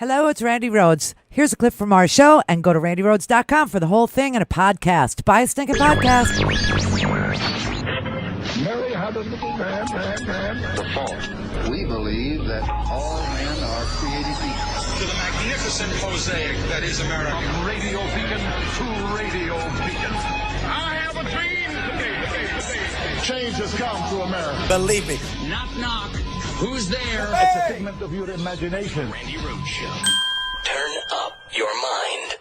Hello, it's Randi Rhodes. Here's a clip from our show, and go to randyrhodes.com for the whole thing and a podcast. Buy a stinking podcast. Mary had a little man. The fall. We believe that all men are created equal. To the magnificent mosaic that is America. From radio beacon to radio beacon. I have a dream today. Change has come to America. Believe me. Knock, knock. Who's there? It's a figment of your imagination. Randi Rhodes Show. Turn up your mind.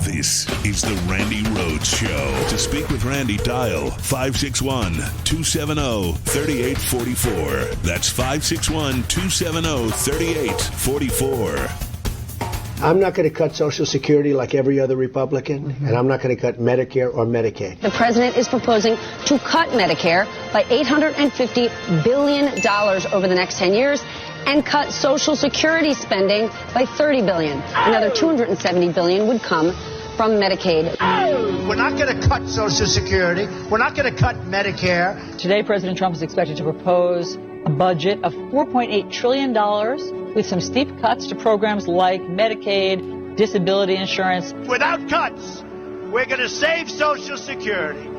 This is the Randi Rhodes Show. To speak with Randi, dial 561-270-3844. That's 561-270-3844. I'm not going to cut Social Security like every other Republican, and I'm not going to cut Medicare or Medicaid. The president is proposing to cut Medicare by $850 billion over the next 10 years and cut Social Security spending by $30 billion. Another $270 billion would come from Medicaid. We're not going to cut Social Security. We're not going to cut Medicare. Today, President Trump is expected to propose a budget of $4.8 trillion with some steep cuts to programs like Medicaid, disability insurance. Without cuts, we're going to save Social Security.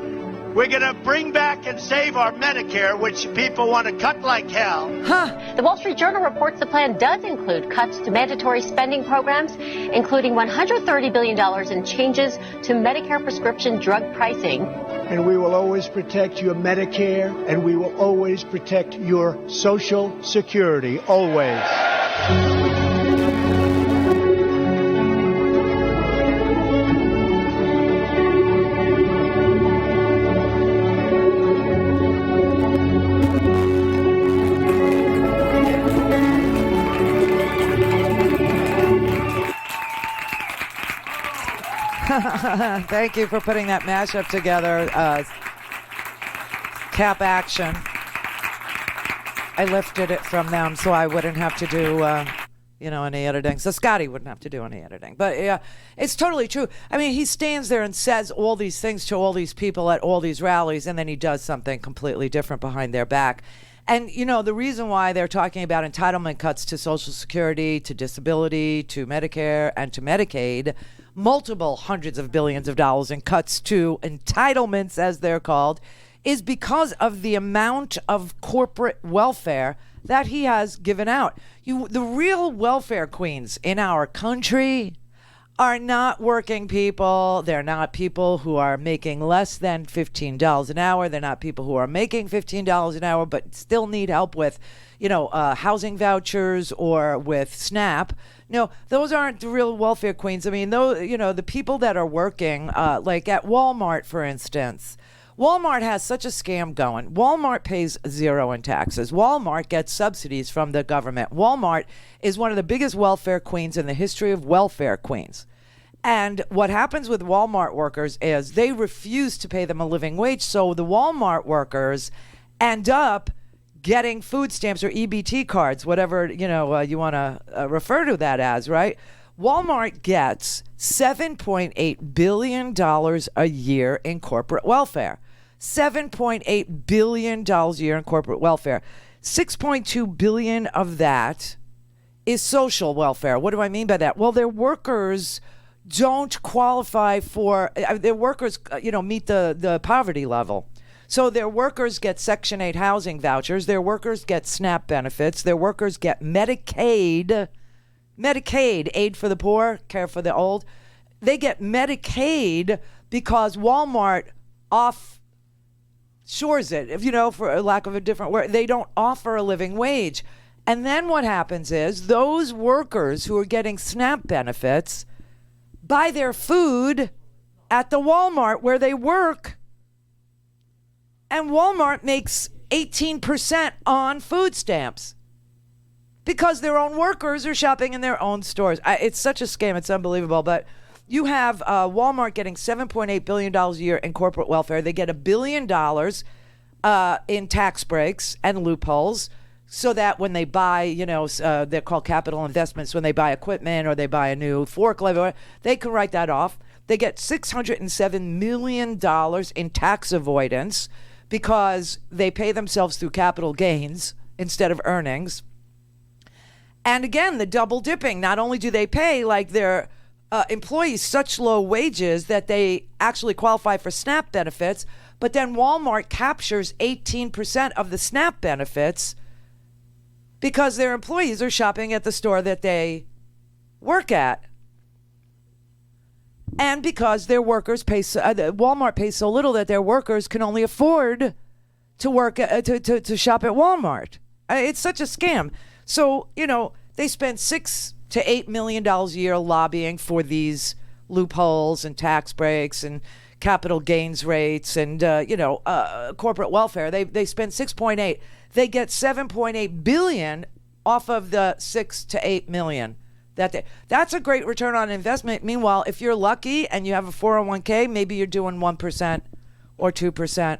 We're going to bring back and save our Medicare, which people want to cut like hell. The Wall Street Journal reports the plan does include cuts to mandatory spending programs, including $130 billion in changes to Medicare prescription drug pricing. And we will always protect your Medicare, and we will always protect your Social Security, always. Thank you for putting that mashup together. Cap Action. I lifted it from them so I wouldn't have to do, any editing. So Scotty wouldn't have to do any editing. But yeah, it's totally true. I mean, he stands there and says all these things to all these people at all these rallies, and then he does something completely different behind their back. And, the reason why they're talking about entitlement cuts to Social Security, to disability, to Medicare, and to Medicaid, multiple hundreds of billions of dollars in cuts to entitlements, as they're called, is because of the amount of corporate welfare that he has given out. The real welfare queens in our country are not working people. They're not people who are making less than $15 an hour. They're not people who are making $15 an hour but still need help with, housing vouchers or with SNAP. No, those aren't the real welfare queens. I mean, the people that are working, like at Walmart, for instance. Walmart has such a scam going. Walmart pays zero in taxes. Walmart gets subsidies from the government. Walmart is one of the biggest welfare queens in the history of welfare queens. And what happens with Walmart workers is they refuse to pay them a living wage. So the Walmart workers end up getting food stamps or EBT cards, whatever, you want to refer to that as, right? Walmart gets $7.8 billion a year in corporate welfare. $7.8 billion a year in corporate welfare. $6.2 billion of that is social welfare. What do I mean by that? Well, their workers don't qualify for, their workers, meet the poverty level. So their workers get Section 8 housing vouchers. Their workers get SNAP benefits. Their workers get Medicaid, aid for the poor, care for the old. They get Medicaid because Walmart offshores it, for lack of a different word. They don't offer a living wage. And then what happens is those workers who are getting SNAP benefits buy their food at the Walmart where they work. And Walmart makes 18% on food stamps because their own workers are shopping in their own stores. It's such a scam. It's unbelievable. But you have Walmart getting $7.8 billion a year in corporate welfare. They get $1 billion in tax breaks and loopholes so that when they buy, they're called capital investments, when they buy equipment or they buy a new forklift, they can write that off. They get $607 million in tax avoidance because they pay themselves through capital gains instead of earnings. And again, the double dipping. Not only do they pay like their employees such low wages that they actually qualify for SNAP benefits, but then Walmart captures 18% of the SNAP benefits because their employees are shopping at the store that they work at. And because their workers pay, Walmart pays so little that their workers can only afford to work to shop at Walmart. It's such a scam. So, they spend $6 to $8 million a year lobbying for these loopholes and tax breaks and capital gains rates and, corporate welfare. They spend 6.8. They get 7.8 billion off of the 6 to 8 million. That's a great return on investment. Meanwhile, if you're lucky and you have a 401k, maybe you're doing 1% or 2%.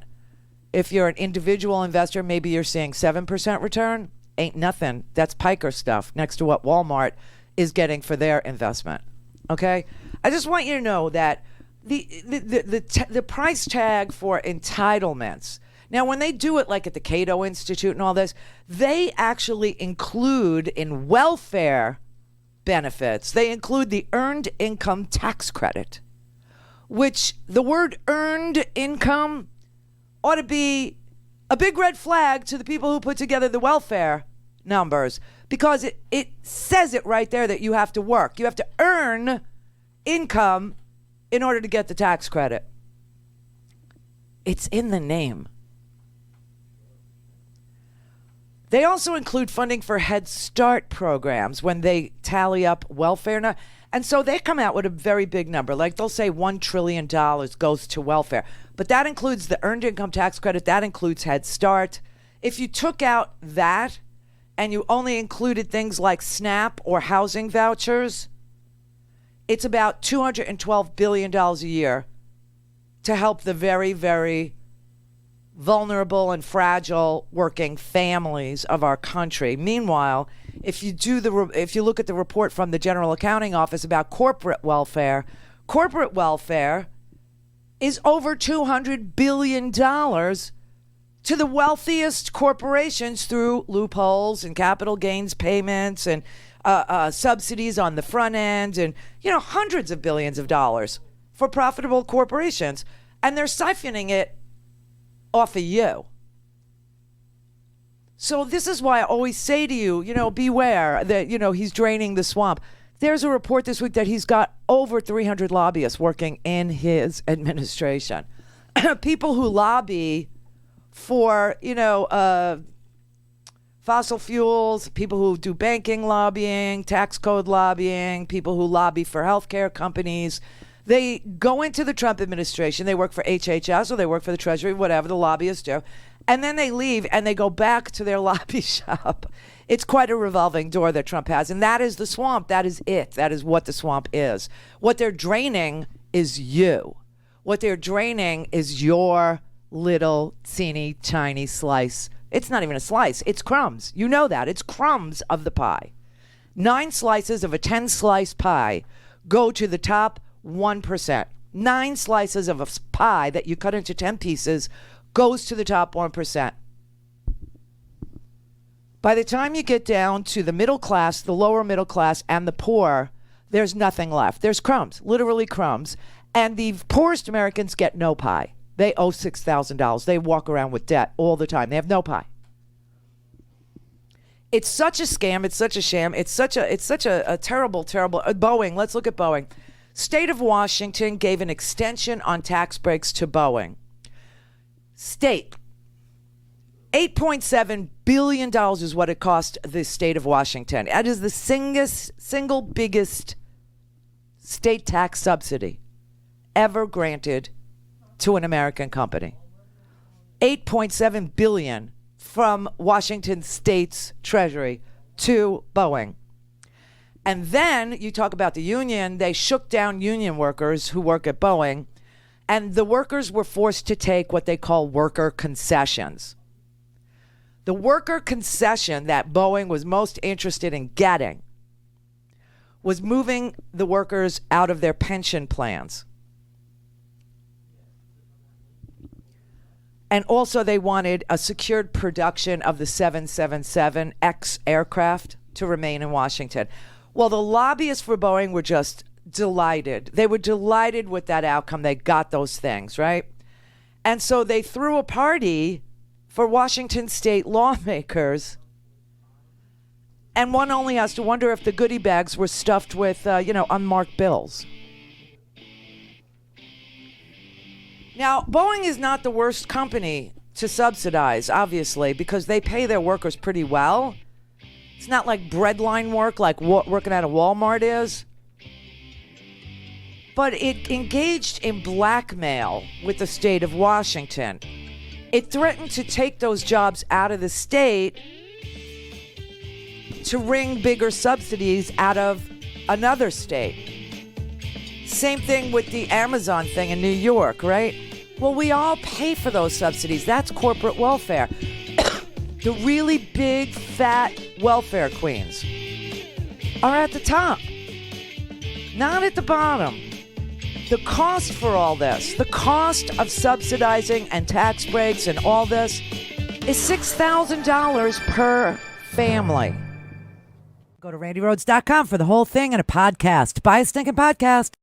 If you're an individual investor, maybe you're seeing 7% return. Ain't nothing. That's piker stuff next to what Walmart is getting for their investment. Okay? I just want you to know that the price tag for entitlements. Now, when they do it like at the Cato Institute and all this, they actually include in welfare benefits, they include the earned income tax credit, which the word earned income ought to be a big red flag to the people who put together the welfare numbers, because it says it right there that you have to work. You have to earn income in order to get the tax credit. It's in the name. They also include funding for Head Start programs when they tally up welfare. And so they come out with a very big number. Like they'll say $1 trillion goes to welfare. But that includes the earned income tax credit. That includes Head Start. If you took out that and you only included things like SNAP or housing vouchers, it's about $212 billion a year to help the very, very vulnerable and fragile working families of our country. Meanwhile, if you look at the report from the General Accounting Office about corporate welfare is over $200 billion to the wealthiest corporations through loopholes and capital gains payments and subsidies on the front end and, hundreds of billions of dollars for profitable corporations. And they're siphoning it off of you. So this is why I always say to you, beware that, he's draining the swamp. There's a report this week that he's got over 300 lobbyists working in his administration. People who lobby for, fossil fuels, people who do banking lobbying, tax code lobbying, people who lobby for healthcare companies. They go into the Trump administration, they work for HHS or they work for the Treasury, whatever the lobbyists do, and then they leave and they go back to their lobby shop. It's quite a revolving door that Trump has, and that is the swamp. That is it. That is what the swamp is. What they're draining is you. What they're draining is your little teeny tiny slice. It's not even a slice. It's crumbs. You know that. It's crumbs of the pie. 9 slices of a 10-slice pie go to the top 1%. 9 slices of a pie that you cut into 10 pieces goes to the top 1%. By the time you get down to the middle class, the lower middle class, and the poor, there's nothing left. There's crumbs, literally crumbs. And the poorest Americans get no pie. They owe $6,000. They walk around with debt all the time. They have no pie. It's such a scam. It's such a sham. It's such a terrible, terrible. Boeing. Let's look at Boeing. State of Washington gave an extension on tax breaks to Boeing. State, $8.7 billion is what it cost the state of Washington. That is the single biggest state tax subsidy ever granted to an American company. $8.7 billion from Washington State's Treasury to Boeing. And then you talk about the union. They shook down union workers who work at Boeing, and the workers were forced to take what they call worker concessions. The worker concession that Boeing was most interested in getting was moving the workers out of their pension plans. And also they wanted a secured production of the 777X aircraft. to remain in Washington. Well, the lobbyists for Boeing were just delighted. They were delighted with that outcome. They got those things, right? And so they threw a party for Washington state lawmakers. And one only has to wonder if the goodie bags were stuffed with, unmarked bills. Now, Boeing is not the worst company to subsidize, obviously, because they pay their workers pretty well. It's not like breadline work like working at a Walmart is. But it engaged in blackmail with the state of Washington. It threatened to take those jobs out of the state to wring bigger subsidies out of another state. Same thing with the Amazon thing in New York, right? Well, we all pay for those subsidies. That's corporate welfare. The really big, fat welfare queens are at the top, not at the bottom. The cost for all this, the cost of subsidizing and tax breaks and all this is $6,000 per family. Go to RandiRhodes.com for the whole thing and a podcast. Buy a stinking podcast.